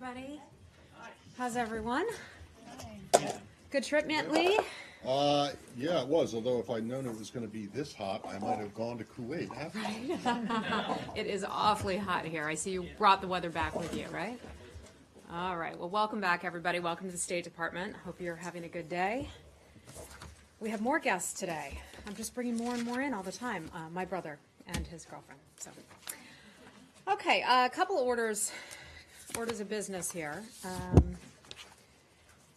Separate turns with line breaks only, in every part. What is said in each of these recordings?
everybody. How's everyone? Good trip, Matt Lee?
Yeah, it was. Although if I'd known it was going to be this hot, I might have gone to Kuwait.
It is awfully hot here. I see you brought the weather back with you, right? All right. Well, welcome back, everybody. Welcome to the State Department. Hope you're having a good day. We have more guests today. I'm just bringing more and more in all the time. My brother and his girlfriend. So, okay, a couple of orders of business here.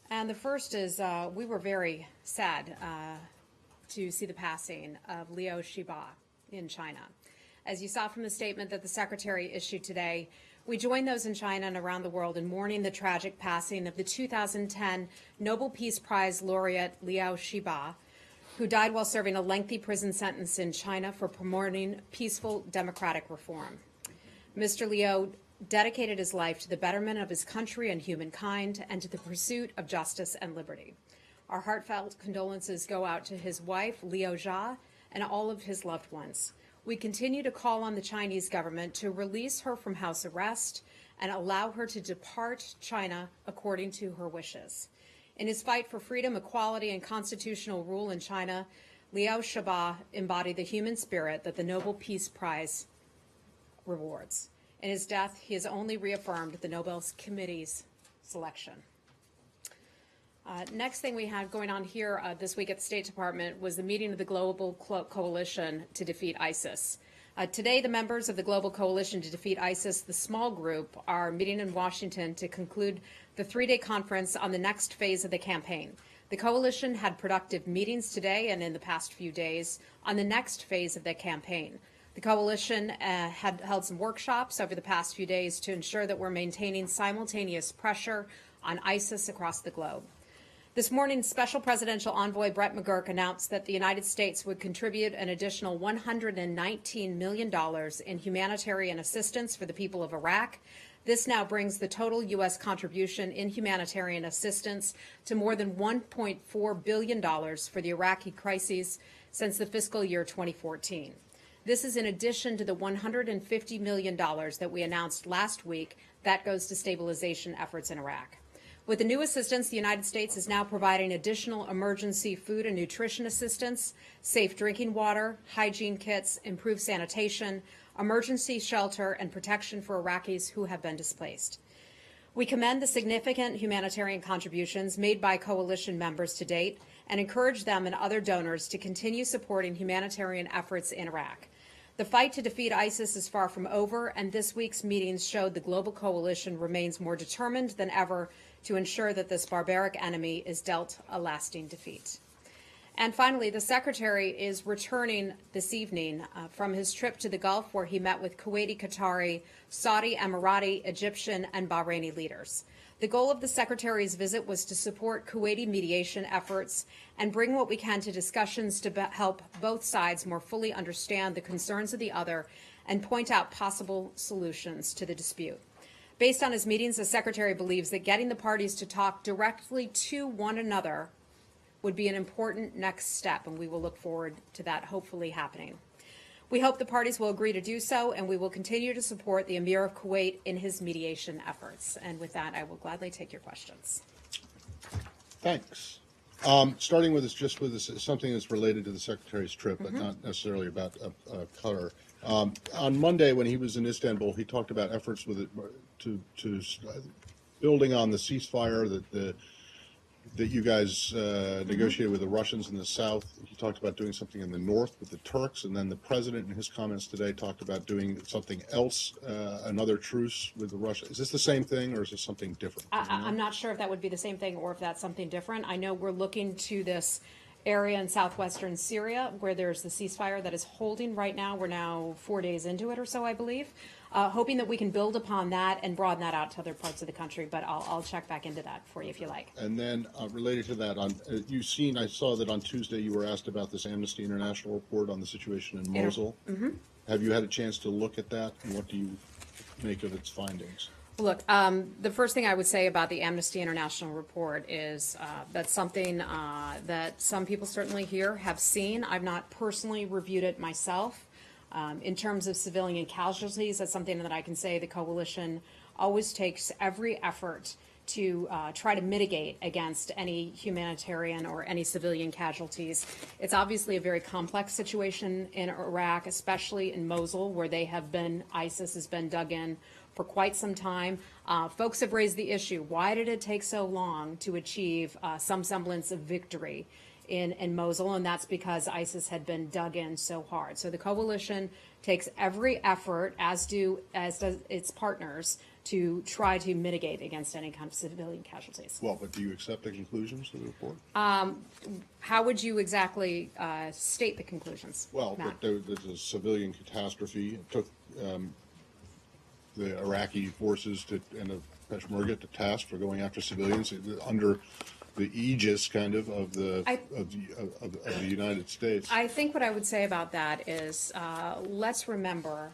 And the first is we were very sad to see the passing of Liu Xiba in China. As you saw from the statement that the Secretary issued today, we join those in China and around the world in mourning the tragic passing of the 2010 Nobel Peace Prize laureate Liu Xiba, who died while serving a lengthy prison sentence in China for promoting peaceful democratic reform. Mr. Liu dedicated his life to the betterment of his country and humankind and to the pursuit of justice and liberty. Our heartfelt condolences go out to his wife, Liu Jia, and all of his loved ones. We continue to call on the Chinese government to release her from house arrest and allow her to depart China according to her wishes. In his fight for freedom, equality, and constitutional rule in China, Liu Xiba embodied the human spirit that the Nobel Peace Prize rewards. In his death, he has only reaffirmed the Nobel Committee's selection. Next thing we had going on here this week at the State Department was the meeting of the Global Coalition to defeat ISIS. Today, the members of the Global Coalition to defeat ISIS, the small group, are meeting in Washington to conclude the three-day conference on the next phase of the campaign. The coalition had productive meetings today and in the past few days on the next phase of the campaign. The coalition had held some workshops over the past few days to ensure that we're maintaining simultaneous pressure on ISIS across the globe. This morning, Special Presidential Envoy Brett McGurk announced that the United States would contribute an additional $119 million in humanitarian assistance for the people of Iraq. This now brings the total U.S. contribution in humanitarian assistance to more than $1.4 billion for the Iraqi crises since the fiscal year 2014. This is in addition to the $150 million that we announced last week that goes to stabilization efforts in Iraq. With the new assistance, the United States is now providing additional emergency food and nutrition assistance, safe drinking water, hygiene kits, improved sanitation, emergency shelter, and protection for Iraqis who have been displaced. We commend the significant humanitarian contributions made by coalition members to date and encourage them and other donors to continue supporting humanitarian efforts in Iraq. The fight to defeat ISIS is far from over, and this week's meetings showed the global coalition remains more determined than ever to ensure that this barbaric enemy is dealt a lasting defeat. And finally, the Secretary is returning this evening from his trip to the Gulf, where he met with Kuwaiti, Qatari, Saudi, Emirati, Egyptian, and Bahraini leaders. The goal of the Secretary's visit was to support Kuwaiti mediation efforts and bring what we can to discussions to help both sides more fully understand the concerns of the other and point out possible solutions to the dispute. Based on his meetings, the Secretary believes that getting the parties to talk directly to one another would be an important next step, and we will look forward to that hopefully happening. We hope the parties will agree to do so, and we will continue to support the Emir of Kuwait in his mediation efforts. And with that, I will gladly take your questions.
Thanks. Starting with something that's related to the Secretary's trip, but not necessarily about Qatar. On Monday, when he was in Istanbul, he talked about efforts to building on the ceasefire that you guys negotiated with the Russians in the south. He talked about doing something in the north with the Turks, and then the president in his comments today talked about doing something else, another truce with the Russians. Is this the same thing, or is this something different?
I'm not sure if that would be the same thing or if that's something different. I know we're looking to this area in southwestern Syria where there's the ceasefire that is holding right now. We're now 4 days into it or so, I believe, hoping that we can build upon that and broaden that out to other parts of the country. But I'll check back into that for you if you like.
And then related to that, I saw that on Tuesday you were asked about this Amnesty International report on the situation in Mosul. Have you had a chance to look at that, and what do you make of its findings?
Look, the first thing I would say about the Amnesty International report is that's something that some people certainly here have seen. I've not personally reviewed it myself. In terms of civilian casualties, that's something that I can say the coalition always takes every effort to try to mitigate against any humanitarian or any civilian casualties. It's obviously a very complex situation in Iraq, especially in Mosul, where ISIS has been dug in for quite some time. Folks have raised the issue, why did it take so long to achieve some semblance of victory in Mosul? And that's because ISIS had been dug in so hard. So the coalition takes every effort, as does its partners, to try to mitigate against any kind of civilian casualties.
Well, but do you accept the conclusions of the report?
How would you exactly state the conclusions,
Well,
Matt?
there's a civilian catastrophe. It took the Iraqi forces and the Peshmerga to task for going after civilians under the aegis, kind of the United States.
I think what I would say about that is let's remember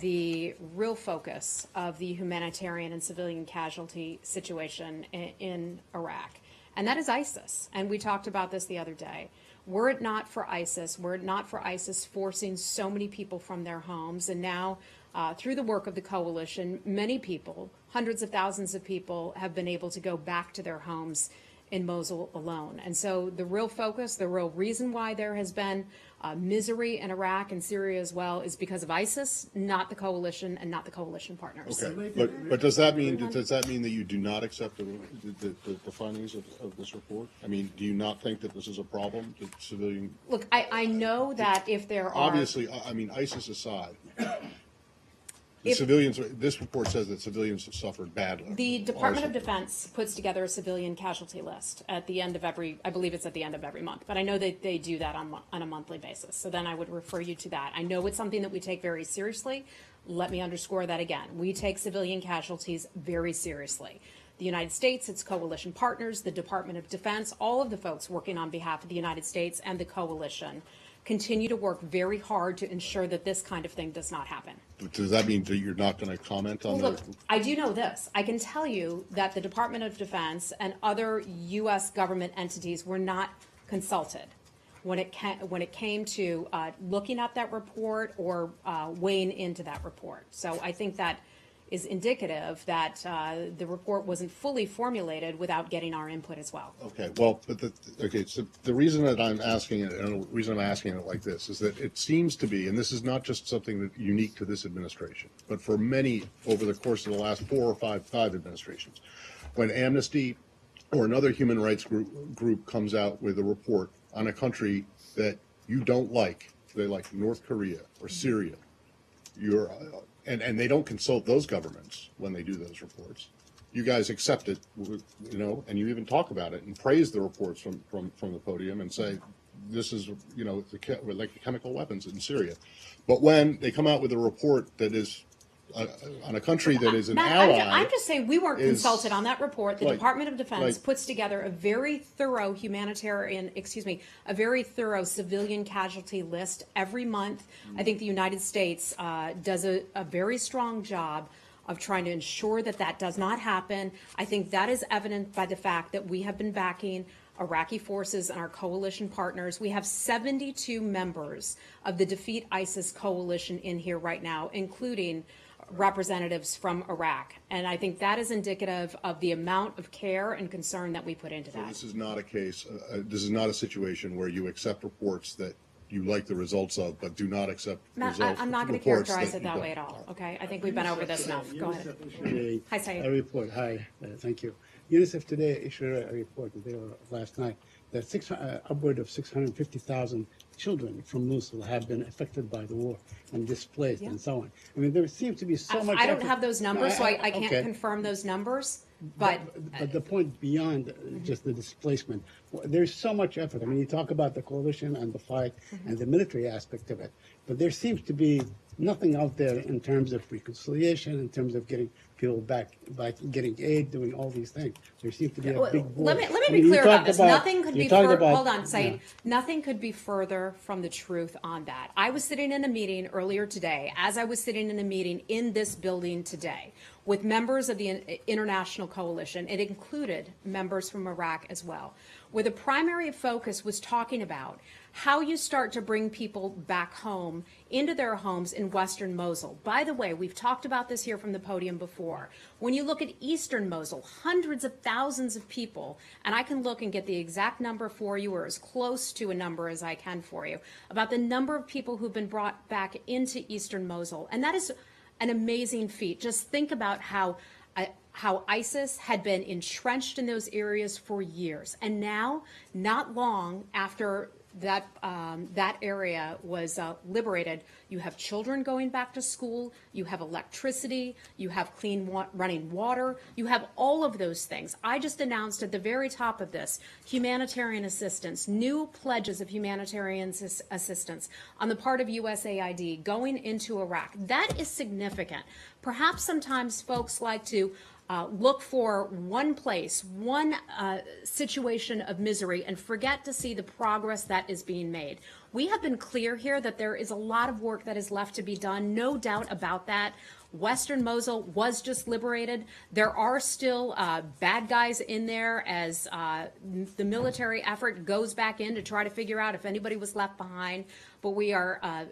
the real focus of the humanitarian and civilian casualty situation in Iraq, and that is ISIS. And we talked about this the other day. Were it not for ISIS forcing so many people from their homes, and now through the work of the coalition, many people, hundreds of thousands of people, have been able to go back to their homes in Mosul alone. And so the real focus, the real reason why there has been misery in Iraq and Syria as well is because of ISIS, not the coalition and not the coalition partners.
Okay, but does that mean that you do not accept the findings of this report? I mean, do you not think that this is a problem, the civilian?
Look, I know that if there are...
Obviously, I mean, ISIS aside, civilians. This report says that civilians have suffered badly.
The Department of Defense puts together a civilian casualty list at the end of I believe it's at the end of every month, but I know that they do that on a monthly basis. So then I would refer you to that. I know it's something that we take very seriously. Let me underscore that again. We take civilian casualties very seriously. The United States, its coalition partners, the Department of Defense, all of the folks working on behalf of the United States and the coalition continue to work very hard to ensure that this kind of thing does not happen.
Does that mean that you're not going to comment on
Well,
that?
look, I do know this. I can tell you that the Department of Defense and other U.S. government entities were not consulted when it came to looking at that report or weighing into that report. So I think that is indicative that the report wasn't fully formulated without getting our input as well.
Okay, well, but so the reason that I'm asking it, and the reason I'm asking it like this, is that it seems to be, and this is not just something that unique to this administration, but for many over the course of the last four or five administrations, when Amnesty or another human rights group comes out with a report on a country that you don't like, they like North Korea or Syria, and they don't consult those governments when they do those reports. You guys accept it, and you even talk about it and praise the reports from the podium and say, this is, like chemical weapons in Syria. But when they come out with a report that is on a country that is an
Matt,
ally...
I'm just saying we weren't consulted on that report. The Department of Defense puts together a very thorough a very thorough civilian casualty list every month. I think the United States does a very strong job of trying to ensure that that does not happen. I think that is evident by the fact that we have been backing Iraqi forces and our coalition partners. We have 72 members of the Defeat ISIS coalition in here right now, including representatives from Iraq. And I think that is indicative of the amount of care and concern that we put into that.
So this is not a case, this is not a situation where you accept reports that you like the results of, but do not accept
Matt, I'm not going to characterize it that way at all, okay? I think we've been over this enough. Go ahead. Hi, Syed.
A report. Hi, thank you. UNICEF today issued a report last night that upward of 650,000 children from Mosul have been affected by the war and displaced and so on. I mean, there seems to be so much...
I don't have those numbers, so I can't confirm those numbers. But
the point beyond just the displacement, there's so much effort. I mean, you talk about the coalition and the fight and the military aspect of it, but there seems to be nothing out there in terms of reconciliation, in terms of getting people back, getting aid, doing all these things. There seems to be a big void.
Let me be clear about this. Nothing could be further. Hold on, Said. Nothing could be further from the truth on that. I was sitting in a meeting earlier today, as I was sitting in a meeting in this building today, with members of the international coalition. It included members from Iraq as well, where the primary focus was talking about how you start to bring people back home into their homes in Western Mosul. By the way, we've talked about this here from the podium before. When you look at Eastern Mosul, hundreds of thousands of people, and I can look and get the exact number for you, or as close to a number as I can for you, about the number of people who've been brought back into Eastern Mosul. And that is an amazing feat. Just think about how ISIS had been entrenched in those areas for years. And now, not long after that area was liberated, you have children going back to school, you have electricity, you have clean running water, you have all of those things. I just announced at the very top of this humanitarian assistance, new pledges of humanitarian assistance on the part of USAID going into Iraq. That is significant. Perhaps sometimes folks like to look for one place, one situation of misery, and forget to see the progress that is being made. We have been clear here that there is a lot of work that is left to be done, no doubt about that. Western Mosul was just liberated. There are still bad guys in there as the military effort goes back in to try to figure out if anybody was left behind. But we are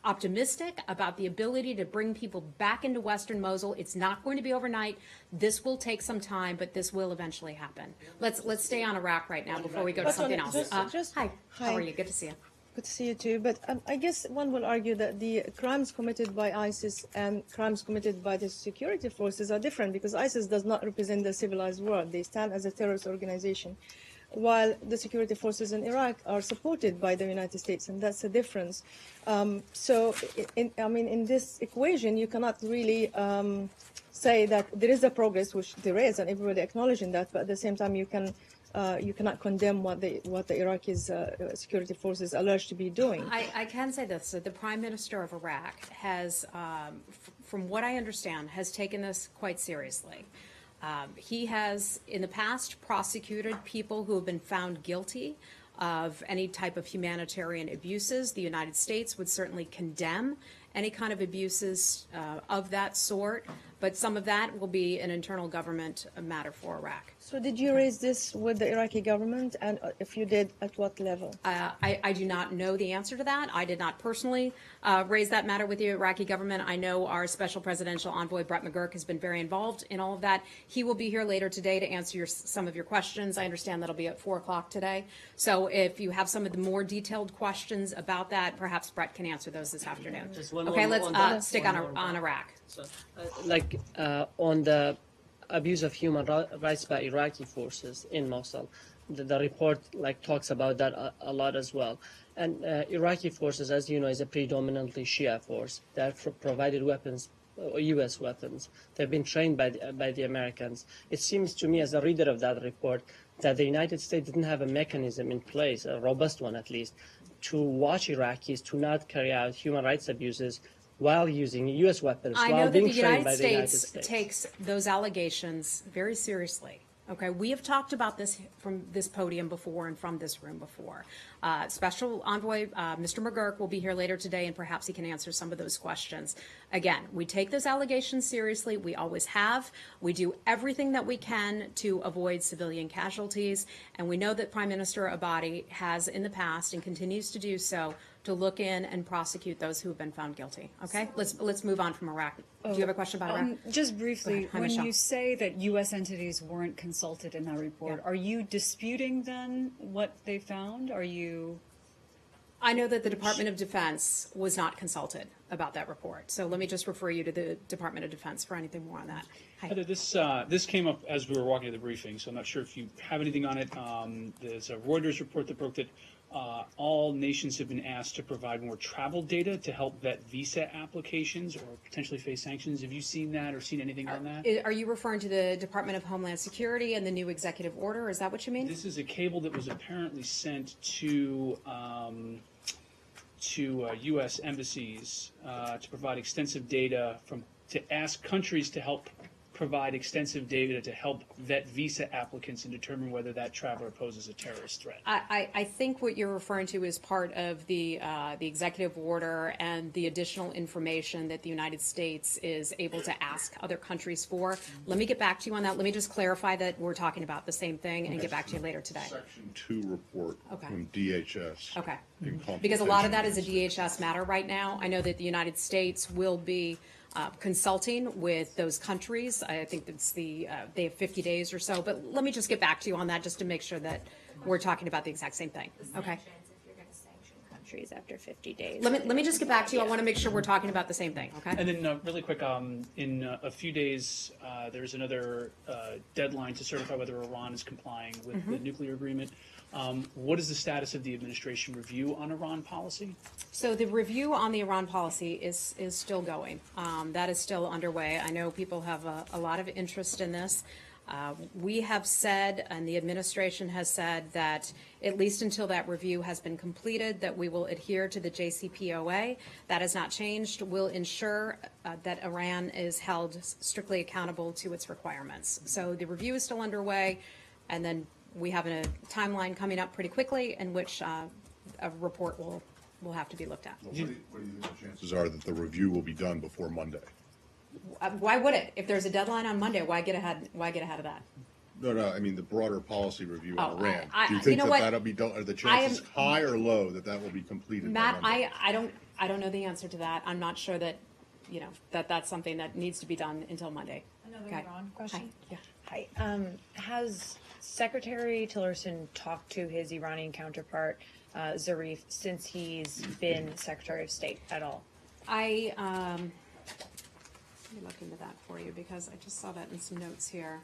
optimistic about the ability to bring people back into Western Mosul. It's not going to be overnight. This will take some time, but this will eventually happen. Let's stay on Iraq right now before we go to something else. Hi. How are you? Good to see you.
Good to see you too. But I guess one will argue that the crimes committed by ISIS and crimes committed by the security forces are different, because ISIS does not represent the civilized world. They stand as a terrorist organization, while the security forces in Iraq are supported by the United States, and that's the difference. So, in this equation, you cannot really say that there is a progress, which there is, and everybody acknowledging that. But at the same time, you cannot condemn what the Iraqi security forces alleged to be doing.
I can say this: that the Prime Minister of Iraq has, from what I understand, has taken this quite seriously. He has, in the past, prosecuted people who have been found guilty of any type of humanitarian abuses. The United States would certainly condemn any kind of abuses of that sort, but some of that will be an internal government matter for Iraq.
So did you raise this with the Iraqi government, and if you did, at what level?
I do not know the answer to that. I did not personally raise that matter with the Iraqi government. I know our special presidential envoy, Brett McGurk, has been very involved in all of that. He will be here later today to answer some of your questions. I understand that'll be at 4 o'clock today. So if you have some of the more detailed questions about that, perhaps Brett can answer those this afternoon. Okay, let's stick on Iraq.
So, on the abuse of human rights by Iraqi forces in Mosul, the report talks about that a lot as well. And Iraqi forces, as you know, is a predominantly Shia force that provided weapons, U.S. weapons. They've been trained by the Americans. It seems to me, as a reader of that report, that the United States didn't have a mechanism in place, a robust one at least, to watch Iraqis to not carry out human rights abuses while using U.S. weapons, while being trained by the United States.
I know that the United States takes those allegations very seriously. Okay, we have talked about this from this podium before and from this room before. Special Envoy Mr. McGurk will be here later today, and perhaps he can answer some of those questions. Again, we take those allegations seriously. We always have. We do everything that we can to avoid civilian casualties, and we know that Prime Minister Abadi has in the past and continues to do so to look in and prosecute those who have been found guilty. Okay, let's move on from Iraq. Do you have a question about Iraq?
Just briefly,
Hi,
when
Michelle.
you say that U.S. entities weren't consulted in that report,
Yeah.
are you disputing then what they found? Are you?
I know that the Department of Defense was not consulted about that report. So let me just refer you to the Department of Defense for anything more on that. Hi.
Heather, this came up as we were walking to the briefing, so I'm not sure if you have anything on it. There's a Reuters report that broke that all nations have been asked to provide more travel data to help vet visa applications or potentially face sanctions. Have you seen that or seen anything on that?
Are you referring to the Department of Homeland Security and the new executive order? Is that what you mean?
This is a cable that was apparently sent to U.S. embassies to provide extensive data to ask countries to help provide extensive data to help vet visa applicants and determine whether that traveler poses a terrorist threat.
I think what you're referring to is part of the executive order and the additional information that the United States is able to ask other countries for. Let me get back to you on that. Let me just clarify that we're talking about the same thing and get back to you later today.
Section 2 report
Okay.
from DHS.
Okay.
in
Because a lot of that
consultation
is a DHS matter right now. I know that the United States will be consulting with those countries. I think it's they have 50 days or so. But let me just get back to you on that just to make sure that we're talking about the exact same thing. Okay.
If you're going to sanction countries after 50 days.
Let me just get back to you. I want to make sure we're talking about the same thing. Okay.
And then really quick, in a few days, there's another deadline to certify whether Iran is complying with the nuclear agreement. What is the status of the administration review on Iran policy?
So the review on the Iran policy is still going. That is still underway. I know people have a lot of interest in this. We have said, and the administration has said, that at least until that review has been completed, that we will adhere to the JCPOA. That has not changed. We'll ensure that Iran is held strictly accountable to its requirements. So the review is still underway, and then we have a timeline coming up pretty quickly in which a report will have to be looked at.
What do you think the chances are that the review will be done before Monday?
Why would it? If there's a deadline on Monday, why get ahead of that?
No, I mean the broader policy review on
Oh,
Iran.
I-
Do you
you
think
know
that
what?
that'll be done? Are the chances
am-
high or low that that will be completed
Matt,
by Monday?
I don't know the answer to that. I'm not sure that, that's something that needs to be done until Monday.
Another
Okay.
Iran question.
Hi. Yeah.
Hi. Has Secretary Tillerson talked to his Iranian counterpart, Zarif, since he's been Secretary of State at all?
Let me look into that for you because I just saw that in some notes here.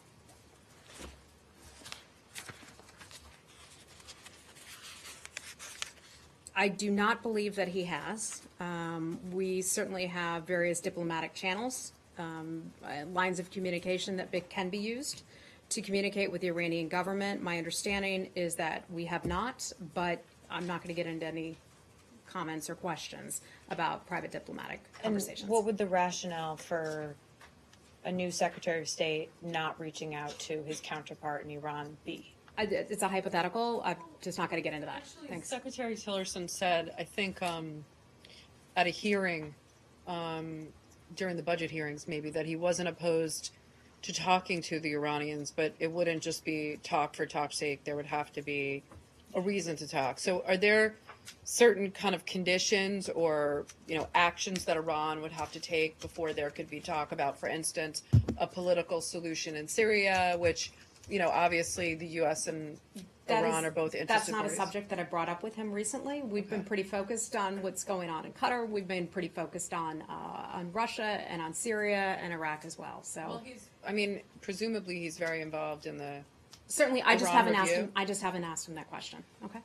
I do not believe that he has. We certainly have various diplomatic channels, lines of communication that can be used to communicate with the Iranian government. My understanding is that we have not, but I'm not going to get into any comments or questions about private diplomatic conversations.
And what would the rationale for a new Secretary of State not reaching out to his counterpart in Iran be?
It's a hypothetical. I'm just not going to get into that. Thanks.
Secretary Tillerson said, I think, at a hearing, during the budget hearings maybe, that he wasn't opposed to talking to the Iranians, but it wouldn't just be talk for talk's sake. There would have to be a reason to talk. So are there certain kind of conditions or, actions that Iran would have to take before there could be talk about, for instance, a political solution in Syria, which, obviously the U.S. and Iran are both interested.
That's not a
parties.
subject that I brought up with him recently. We've been pretty focused on what's going on in Qatar. We've been pretty focused on Russia and on Syria and Iraq as well. So
Well, presumably he's very involved in the.
certainly, I just
Iran
haven't asked
review?
him. I just haven't asked him that question. Okay.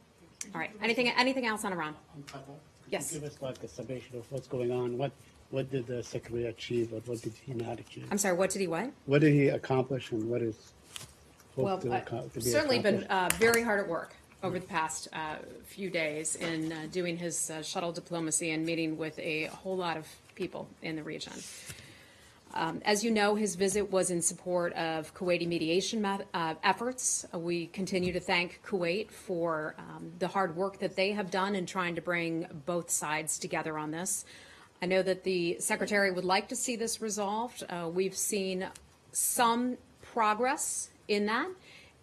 All right. Anything else on Iran?
Could
Yes.
you give us like a summation of what's going on? What did the Secretary achieve, or what did he not achieve?
I'm sorry. What did he what?
What did he accomplish, and what is
Well,
hoped to be
certainly been
accomplished?
very hard at work over the past few days in doing his shuttle diplomacy and meeting with a whole lot of people in the region. As you know, his visit was in support of Kuwaiti mediation efforts. We continue to thank Kuwait for the hard work that they have done in trying to bring both sides together on this. I know that the Secretary would like to see this resolved. We've seen some progress in that,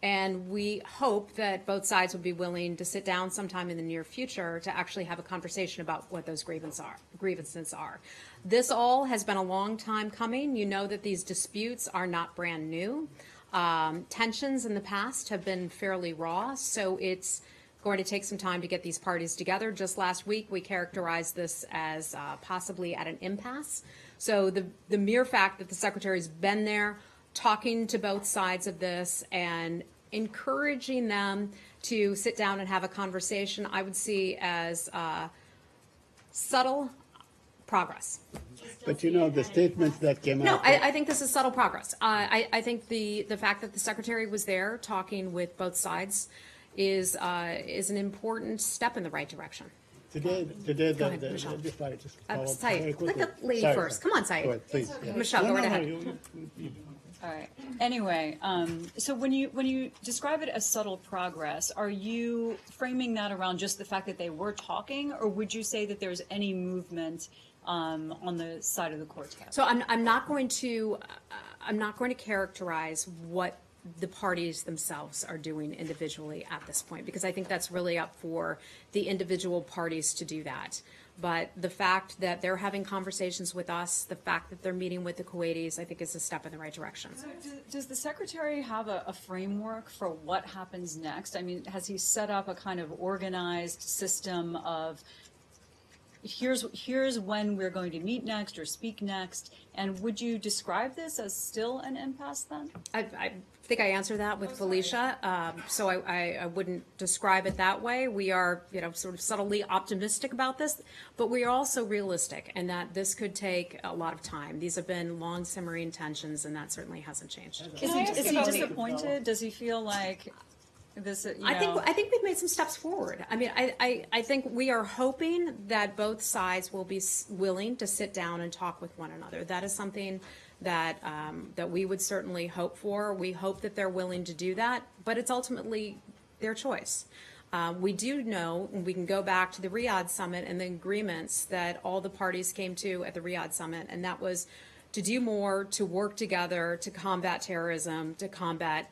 and we hope that both sides will be willing to sit down sometime in the near future to actually have a conversation about what those grievances are. This all has been a long time coming. You know that these disputes are not brand new. Tensions in the past have been fairly raw, so it's going to take some time to get these parties together. Just last week, we characterized this as possibly at an impasse. So the mere fact that the Secretary's been there, talking to both sides of this and encouraging them to sit down and have a conversation, I would see as subtle progress.
But the statements that came
No,
out.
I think this is subtle progress. I think the fact that the Secretary was there talking with both sides is an important step in the right direction.
Today,
Go ahead, Michelle.
just follow up
Saeed,
very
let
quickly.
the lady
Sorry.
first. Come on, Saeed.
Go ahead, please. Yeah.
Michelle, go right ahead.
You-
All right. Anyway, so when you describe it as subtle progress, are you framing that around just the fact that they were talking, or would you say that there's any movement on the side of the Quartet?
So I'm not going to characterize what the parties themselves are doing individually at this point, because I think that's really up for the individual parties to do that. But the fact that they're having conversations with us, the fact that they're meeting with the Kuwaitis, I think is a step in the right direction.
So does the Secretary have a framework for what happens next? I mean, has he set up a kind of organized system of here's when we're going to meet next or speak next? And would you describe this as still an impasse then?
I think I answered that with Felicia, so I wouldn't describe it that way. We are, sort of subtly optimistic about this, but we are also realistic in that this could take a lot of time. These have been long simmering tensions, and that certainly hasn't changed.
Is he disappointed? Does he feel like this?
I think we've made some steps forward. I mean, I think we are hoping that both sides will be willing to sit down and talk with one another. That is something that we would certainly hope for. We hope that they're willing to do that, but it's ultimately their choice. We do know, and we can go back to the Riyadh summit and the agreements that all the parties came to at the Riyadh summit, and that was to do more, to work together, to combat terrorism, to combat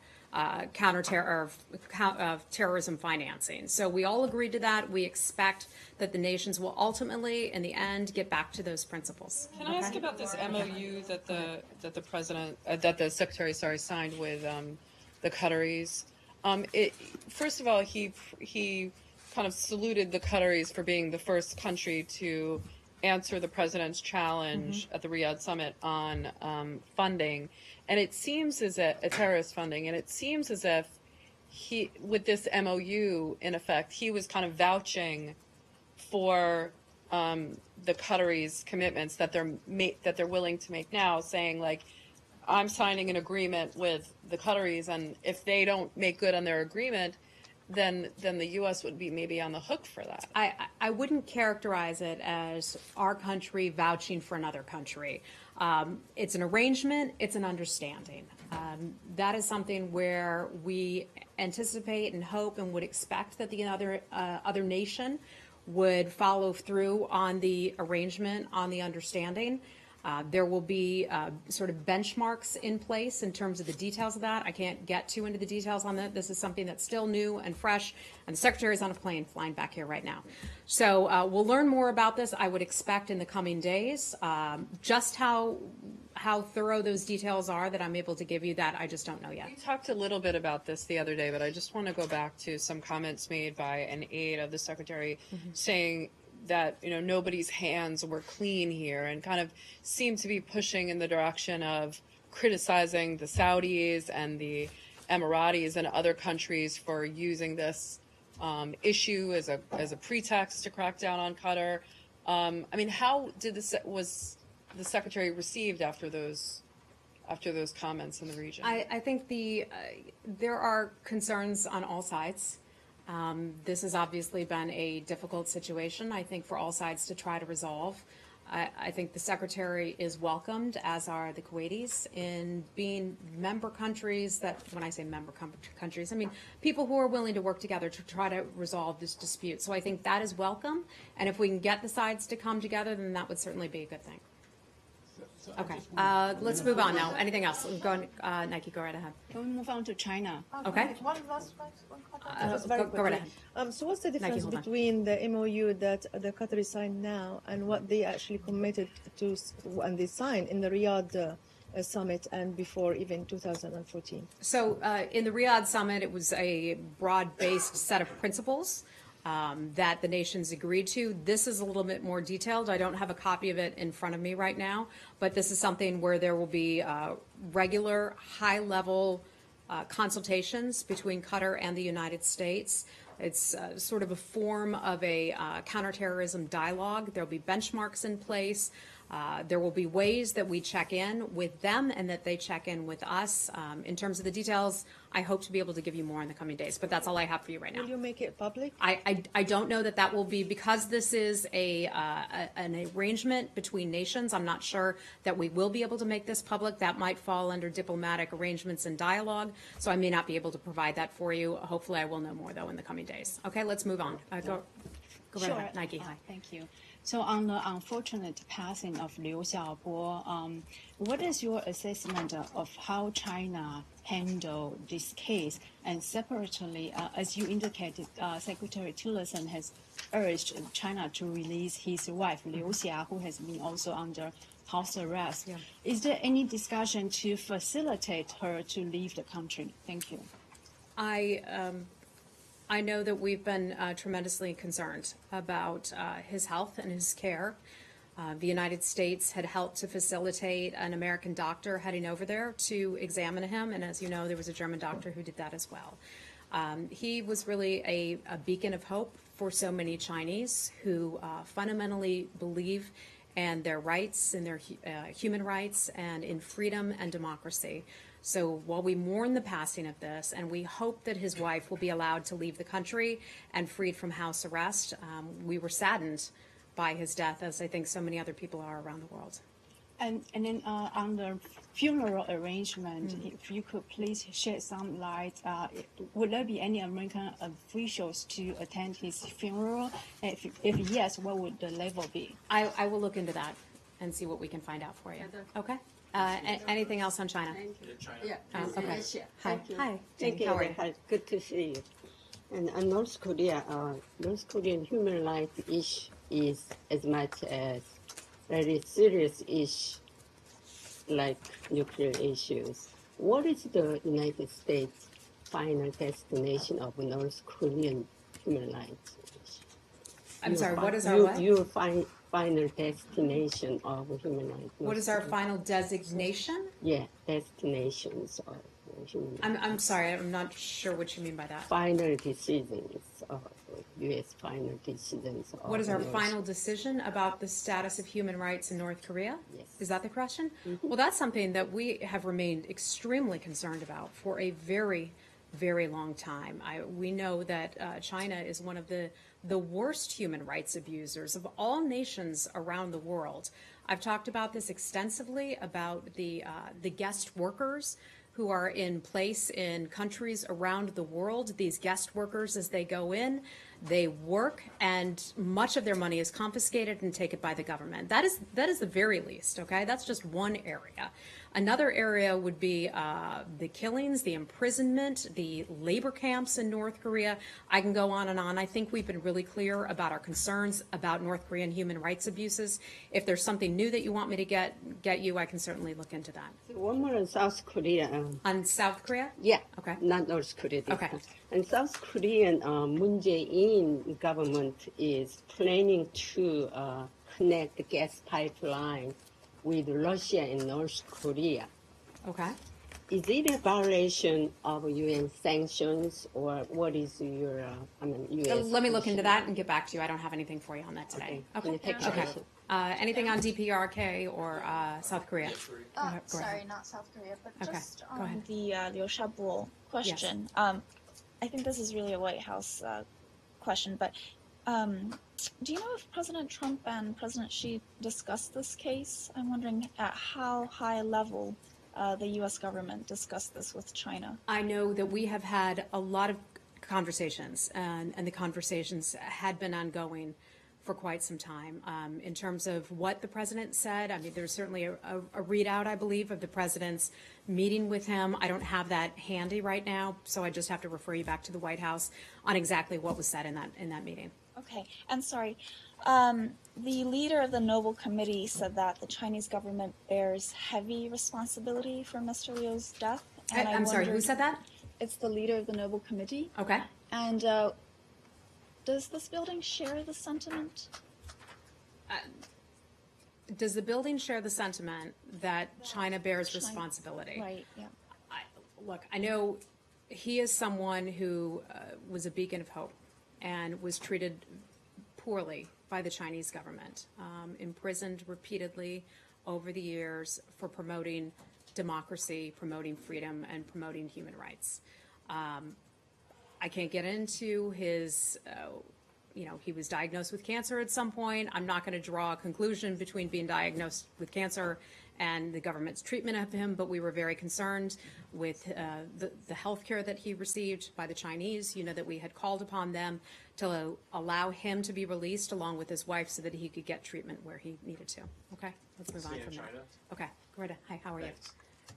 terrorism financing. So we all agreed to that. We expect that the nations will ultimately, in the end, get back to those principles.
Can I ask about this MOU that the Secretary signed with the Qataris? First of all, he kind of saluted the Qataris for being the first country to answer the president's challenge at the Riyadh summit on funding, and it seems as if terrorist funding, and it seems as if with this MOU, in effect, he was kind of vouching for the Qataris' commitments that they're willing to make now, saying like, I'm signing an agreement with the Qataris, and if they don't make good on their agreement, then the U.S. would be maybe on the hook for that.
I wouldn't characterize it as our country vouching for another country. It's an arrangement. It's an understanding. That is something where we anticipate and hope and would expect that the other nation would follow through on the arrangement, on the understanding. There will be sort of benchmarks in place in terms of the details of that. I can't get too into the details on that. This is something that's still new and fresh, and the Secretary's on a plane flying back here right now. So we'll learn more about this, I would expect, in the coming days. Just how thorough those details are that I'm able to give you, that I just don't know yet.
We talked a little bit about this the other day, but I just want to go back to some comments made by an aide of the Secretary saying that nobody's hands were clean here, and kind of seemed to be pushing in the direction of criticizing the Saudis and the Emiratis and other countries for using this issue as a pretext to crack down on Qatar. I mean, how was the Secretary received after those comments in the region?
I think there are concerns on all sides. This has obviously been a difficult situation, I think, for all sides to try to resolve. I think the Secretary is welcomed, as are the Kuwaitis, in being member countries that, when I say member countries, I mean people who are willing to work together to try to resolve this dispute. So I think that is welcome, and if we can get the sides to come together, then that would certainly be a good thing. Okay, let's move on now. Anything else? Nike, go right ahead.
Can we move on to China?
Okay.
One question.
Go right ahead.
So what's the difference
hold on.
between the MOU that the Qataris signed now and what they actually committed to and they signed in the Riyadh summit and before even 2014?
So in the Riyadh summit, it was a broad-based set of principles that the nations agreed to. This is a little bit more detailed. I don't have a copy of it in front of me right now, but this is something where there will be regular, high-level consultations between Qatar and the United States. It's sort of a form of a counterterrorism dialogue. There'll be benchmarks in place. There will be ways that we check in with them and that they check in with us. In terms of the details, I hope to be able to give you more in the coming days, but that's all I have for you right now.
Will you make it public?
I don't know that that will be, because this is an arrangement between nations. I'm not sure that we will be able to make this public. That might fall under diplomatic arrangements and dialogue, so I may not be able to provide that for you. Hopefully I will know more, though, in the coming days. Okay, let's move on. Go right
Sure.
ahead. Nike, hi.
Thank you. So on the unfortunate passing of Liu Xiaobo, what is your assessment of how China handled this case? And separately, as you indicated, Secretary Tillerson has urged China to release his wife, Liu Xia, who has been also under house arrest.
Yeah.
Is there any discussion to facilitate her to leave the country? Thank you.
I know that we've been tremendously concerned about his health and his care. The United States had helped to facilitate an American doctor heading over there to examine him, and as you know, there was a German doctor who did that as well. He was really a beacon of hope for so many Chinese who fundamentally believe in their rights, in their human rights, and in freedom and democracy. So while we mourn the passing of this, and we hope that his wife will be allowed to leave the country and freed from house arrest, we were saddened by his death, as I think so many other people are around the world.
And then on the funeral arrangement, if you could please shed some light, would there be any American officials to attend his funeral? If yes, what would the level be?
I will look into that and see what we can find out for you. Okay? Anything else on China?
Yeah.
Okay. Hi. Hi.
Thank you.
How are you?
Hi. Good to see you. And North Korea, North Korean human rights issue is as much as very serious issue like nuclear issues. What is the United States final destination of North Korean human rights?
I'm sorry, what is our what?
Your final destination of human rights.
What is our final designation?
Yeah, destinations of human rights.
I'm sorry, I'm not sure what you mean by that.
Final decisions of U.S. final decisions.
What is our final decision about the status of human rights in North Korea?
Yes.
Is that the question? Well, that's something that we have remained extremely concerned about for a very, very long time. We know that China is one of the worst human rights abusers of all nations around the world. I've talked about this extensively, about the guest workers who are in place in countries around the world. These guest workers, as they go in, they work, and much of their money is confiscated and taken by the government. That is the very least, okay? That's just one area. Another area would be the killings, the imprisonment, the labor camps in North Korea. I can go on and on. I think we've been really clear about our concerns about North Korean human rights abuses. If there's something new that you want me to get you, I can certainly look into that.
One more on South Korea.
On South Korea?
Yeah.
Okay.
Not North Korea.
Okay.
And South Korean Moon Jae-in government is planning to connect the gas pipeline with Russia and North Korea.
Okay.
Is it a violation of UN sanctions, or what is your, US?
Let me look into that and get back to you. I don't have anything for you on that today.
Can you take
Okay.
action?
Anything on DPRK or South Korea? Go ahead.
Sorry, not South Korea, but
Okay,
just
go
on
ahead.
the Liu Xiaobo question. I think this is really a White House question, but do you know if President Trump and President Xi discussed this case? I'm wondering at how high level the U.S. government discussed this with China.
I know that we have had a lot of conversations, and the conversations had been ongoing for quite some time. In terms of what the president said, I mean, there's certainly a readout, I believe, of the president's meeting with him. I don't have that handy right now, so I just have to refer you back to the White House on exactly what was said in that meeting.
Okay, and sorry, the leader of the Nobel Committee said that the Chinese government bears heavy responsibility for Mr. Liu's death. And
I'm sorry, who said that?
It's the leader of the Nobel Committee.
Okay.
And does this building share the sentiment?
Does the building share the sentiment that China bears responsibility?
Right, yeah.
Look, I know he is someone who was a beacon of hope and was treated poorly by the Chinese government, imprisoned repeatedly over the years for promoting democracy, promoting freedom, and promoting human rights. I can't get into his, he was diagnosed with cancer at some point. I'm not going to draw a conclusion between being diagnosed with cancer and the government's treatment of him, but we were very concerned with the health care that he received by the Chinese, that we had called upon them to allow him to be released along with his wife so that he could get treatment where he needed to. Okay, let's move on from that. Okay, Greta, hi, how are you?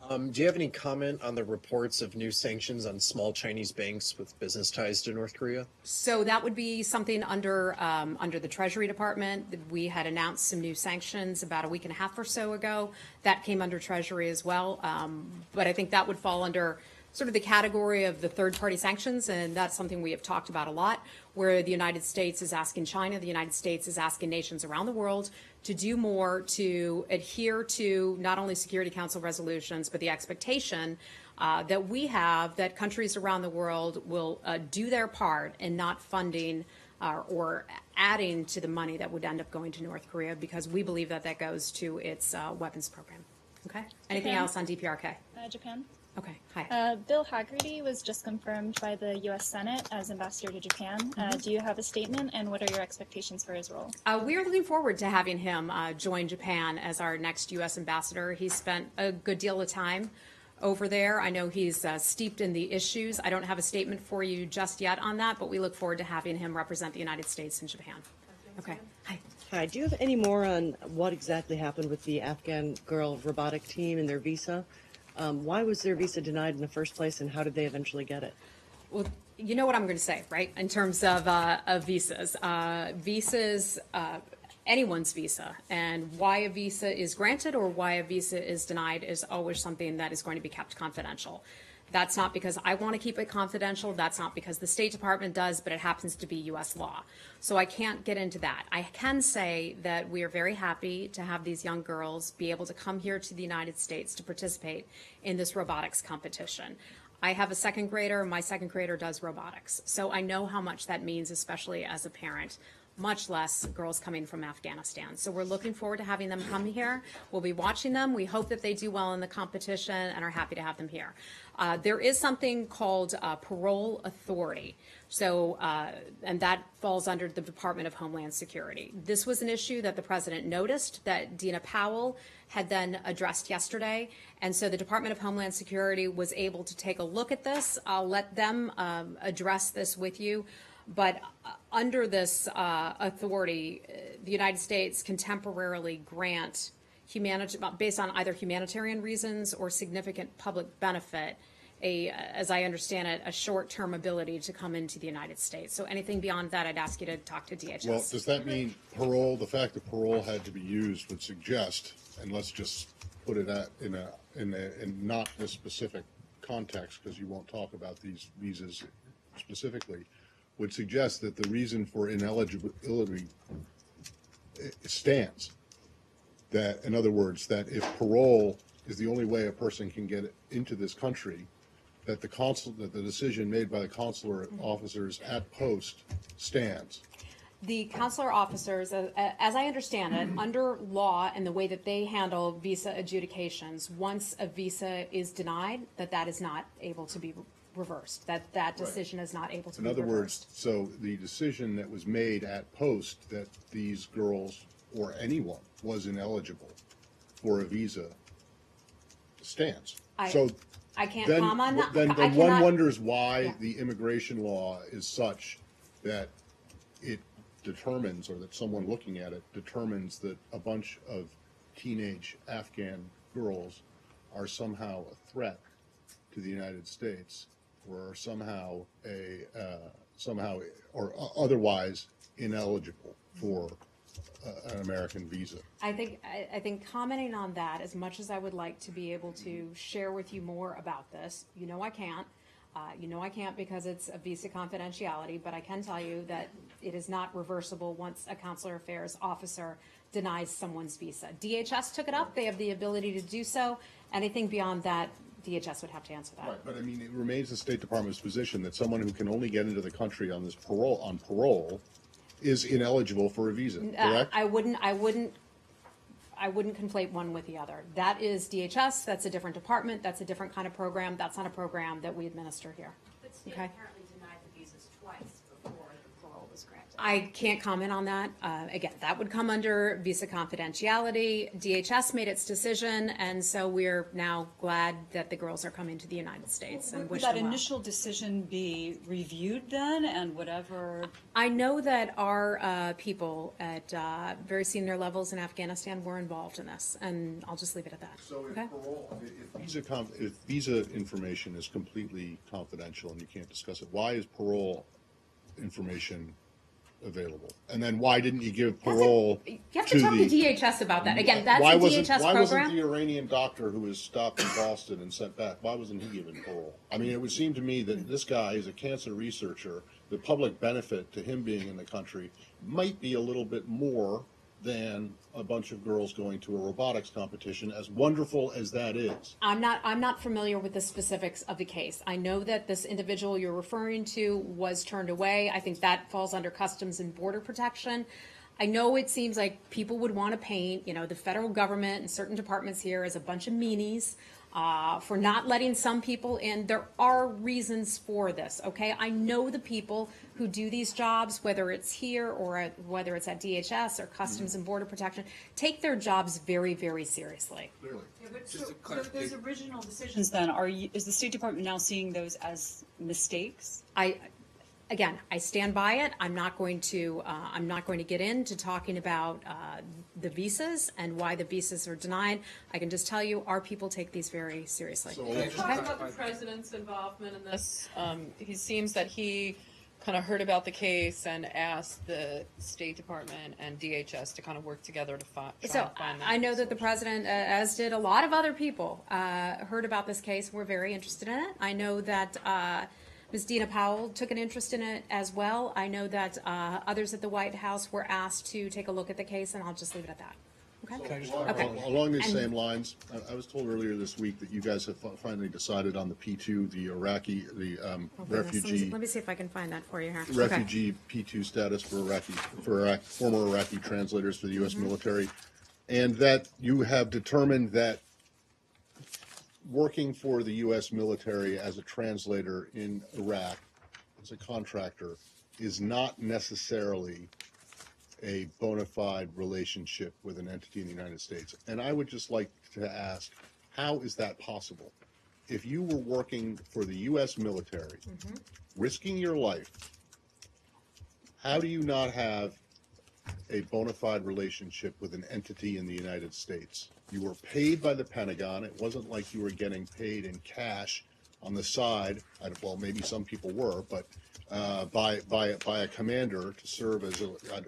Do you have any comment on the reports of new sanctions on small Chinese banks with business ties to North Korea?
So that would be something under the Treasury Department. We had announced some new sanctions about a week and a half or so ago. That came under Treasury as well. But I think that would fall under sort of the category of the third-party sanctions, and that's something we have talked about a lot, where the United States is asking China, the United States is asking nations around the world to do more to adhere to not only Security Council resolutions, but the expectation that we have that countries around the world will do their part in not funding or adding to the money that would end up going to North Korea, because we believe that that goes to its weapons program. Okay? Anything else on DPRK?
Japan.
Okay, hi.
Bill Hagerty was just confirmed by the U.S. Senate as ambassador to Japan. Do you have a statement, and what are your expectations for his role?
We are looking forward to having him join Japan as our next U.S. ambassador. He's spent a good deal of time over there. I know he's steeped in the issues. I don't have a statement for you just yet on that, but we look forward to having him represent the United States in Japan. Okay, hi.
Hi, do you have any more on what exactly happened with the Afghan girl robotic team and their visa? Why was their visa denied in the first place, and how did they eventually get it?
Well, you know what I'm going to say, right? In terms of visas, anyone's visa, and why a visa is granted or why a visa is denied is always something that is going to be kept confidential. That's not because I want to keep it confidential. That's not because the State Department does, but it happens to be U.S. law. So I can't get into that. I can say that we are very happy to have these young girls be able to come here to the United States to participate in this robotics competition. I have a second grader. My second grader does robotics. So I know how much that means, especially as a parent, much less girls coming from Afghanistan. So we're looking forward to having them come here. We'll be watching them. We hope that they do well in the competition and are happy to have them here. There is something called parole authority. So, and that falls under the Department of Homeland Security. This was an issue that the president noticed that Dina Powell had then addressed yesterday. And so the Department of Homeland Security was able to take a look at this. I'll let them address this with you. But under this authority, the United States can temporarily grant based on either humanitarian reasons or significant public benefit, as I understand it, a short-term ability to come into the United States. So anything beyond that, I'd ask you to talk to DHS.
Well, does that mean parole, the fact that parole had to be used would suggest, and let's just put it in not this specific context, because you won't talk about these visas specifically, would suggest that the reason for ineligibility stands. That, in other words, that if parole is the only way a person can get into this country, that the decision made by the consular officers at post stands.
The consular officers, as I understand it, under law and the way that they handle visa adjudications, once a visa is denied, that is not able to be reversed, that decision is not able to be reversed.
In other words, so the decision that was made at post that these girls or anyone was ineligible for a visa stands.
I can't
then,
comment on that.
Then one wonders why the immigration law is such that it determines, or that someone looking at it determines, that a bunch of teenage Afghan girls are somehow a threat to the United States, or are somehow or otherwise ineligible for an American visa.
I think commenting on that, as much as I would like to be able to share with you more about this, I can't. I can't because it's a visa confidentiality, but I can tell you that it is not reversible once a consular affairs officer denies someone's visa. DHS took it up. They have the ability to do so. Anything beyond that, DHS would have to answer that.
Right, but I mean, it remains the State Department's position that someone who can only get into the country on parole is ineligible for a visa, correct?
I wouldn't conflate one with the other. That is DHS, that's a different department, that's a different kind of program, that's not a program that we administer here.
But Stan
Okay.
apparently denied the visas twice before the parole was granted.
I can't comment on that. Again, that would come under visa confidentiality. DHS made its decision, and so we're now glad that the girls are coming to the United States and
Would
wish
that
them well.
initial decision be reviewed then, and whatever?
I know that our people at very senior levels in Afghanistan were involved in this, and I'll just leave it at that.
So if
Okay?
parole, if visa information is completely confidential and you can't discuss it, why is parole information available? And then why didn't you give parole
You have to talk to DHS about that. Again, that's
why
a
wasn't,
DHS
why wasn't
program.
the Iranian doctor who was stopped in Boston and sent back, why wasn't he given parole? I mean, it would seem to me that this guy is a cancer researcher. The public benefit to him being in the country might be a little bit more than a bunch of girls going to a robotics competition, as wonderful as that is.
I'm not familiar with the specifics of the case. I know that this individual you're referring to was turned away. I think that falls under Customs and Border Protection. I know it seems like people would want to paint, the federal government and certain departments here as a bunch of meanies for not letting some people in. There are reasons for this, okay? I know the people who do these jobs, whether it's here or whether it's at DHS or Customs and Border Protection, take their jobs very, very seriously.
Clearly.
Yeah, but so those original decisions then, is the State Department now seeing those as mistakes?
Again, I stand by it. I'm not going to get into talking about the visas and why the visas are denied. I can just tell you, our people take these very seriously.
So,
Can you talk about the president's involvement in this? He seems that he kind of heard about the case and asked the State Department and DHS to kind of work together to try and find that.
I know that the president, as did a lot of other people, heard about this case. We're very interested in it. I know that Ms. Dina Powell took an interest in it as well. I know that others at the White House were asked to take a look at the case, and I'll just leave it at that. Okay?
Along these same lines, I was told earlier this week that you guys have finally decided on the P2, the Iraqi, refugee.
Let me see if I can find that for you here.
Refugee P2 status for former Iraqi translators for the U.S. military, and that you have determined that working for the U.S. military as a translator in Iraq, as a contractor, is not necessarily a bona fide relationship with an entity in the United States. And I would just like to ask, how is that possible? If you were working for the U.S. military, risking your life, how do you not have a bona fide relationship with an entity in the United States? You were paid by the Pentagon. It wasn't like you were getting paid in cash on the side. Well, maybe some people were, but by a commander to serve as I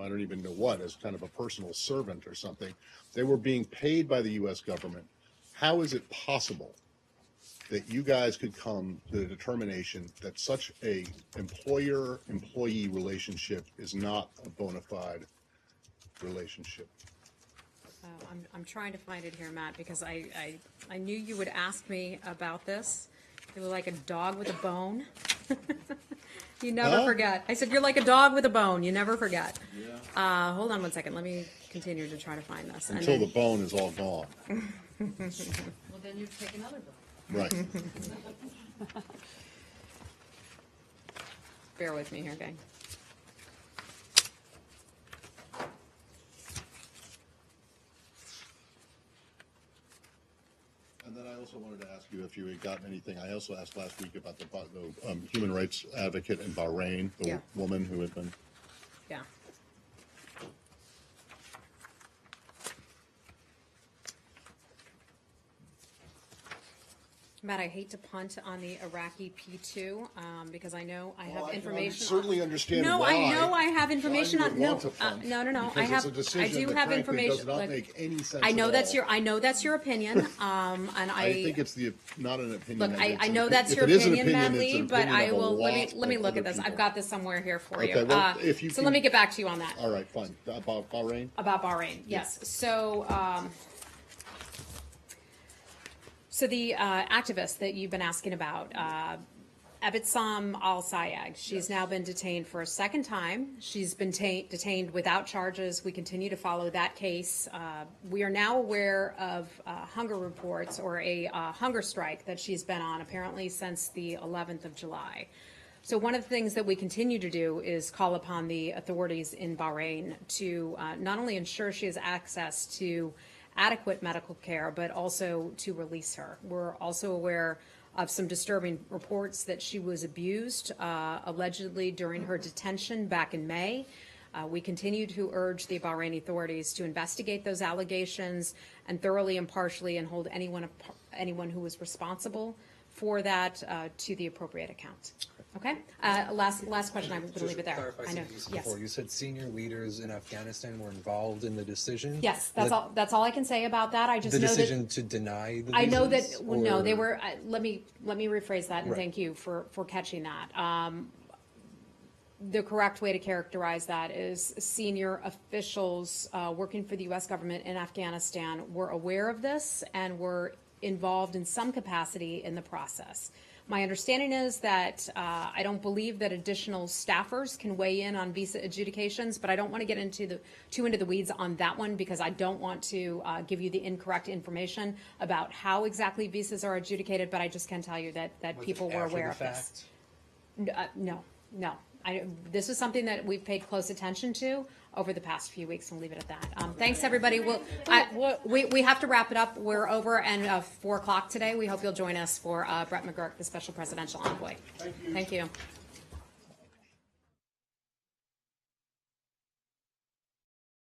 don't even know what, as kind of a personal servant or something. They were being paid by the U.S. government. How is it possible that you guys could come to the determination that such a employer-employee relationship is not a bona fide relationship?
I'm trying to find it here, Matt, because I knew you would ask me about this. You were like a dog with a bone. You never forget. I said, you're like a dog with a bone. You never forget. Yeah. Hold on one second. Let me continue to try to find this.
Until the bone is all gone.
Well, then you take another bone.
Right.
Bear with me here, gang.
And then I also wanted to ask you if you had gotten anything. I also asked last week about the human rights advocate in Bahrain, the woman who had been.
Yeah. Matt, I hate to punt on the Iraqi P2 because I know I have information.
I certainly understand
no,
why.
I know I have information
why you
on.
would
No,
want to punt,
no. I
because
have.
it's a decision
I do
that
have
frankly
information.
does not
Look,
make any sense.
I know
at
that's
all.
your. I know that's your opinion. And
I think it's not an opinion.
Look, I know that's your opinion, Matt Lee, but I will let me look at this. I've got this somewhere here for you.
Well, if you
so
can,
let me get back to you on that.
All right, fine. About Bahrain.
About Bahrain, yes. So. So the activist that you've been asking about, Ebitsam Al-Sayag. She's now been detained for a second time. She's been detained without charges. We continue to follow that case. We are now aware of hunger reports or a hunger strike that she's been on apparently since the 11th of July. So one of the things that we continue to do is call upon the authorities in Bahrain to not only ensure she has access to adequate medical care, but also to release her. We're also aware of some disturbing reports that she was abused, allegedly during her detention back in May. We continue to urge the Bahraini authorities to investigate those allegations and thoroughly, impartially, and hold anyone who was responsible for that to the appropriate account. Okay. Last question. I'm going to leave it there. I know. Yes.
Before you said senior leaders in Afghanistan were involved in the decision.
Yes, that's all. That's all I can say about that. I just know
decision to deny the visas,
I know that. Well, no, they were. Let me rephrase that, and
Right.
thank you for catching that. The correct way to characterize that is senior officials working for the U.S. government in Afghanistan were aware of this and were involved in some capacity in the process. My understanding is that I don't believe that additional staffers can weigh in on visa adjudications, but I don't want to get too into the weeds on that one because I don't want to give you the incorrect information about how exactly visas are adjudicated, but I just can tell you that people were aware of this. No. This is something that we've paid close attention to over the past few weeks, and leave it at that. Thanks, everybody. We have to wrap it up. We're over, and 4 o'clock today. We hope you'll join us for Brett McGurk, the Special Presidential Envoy. Thank you.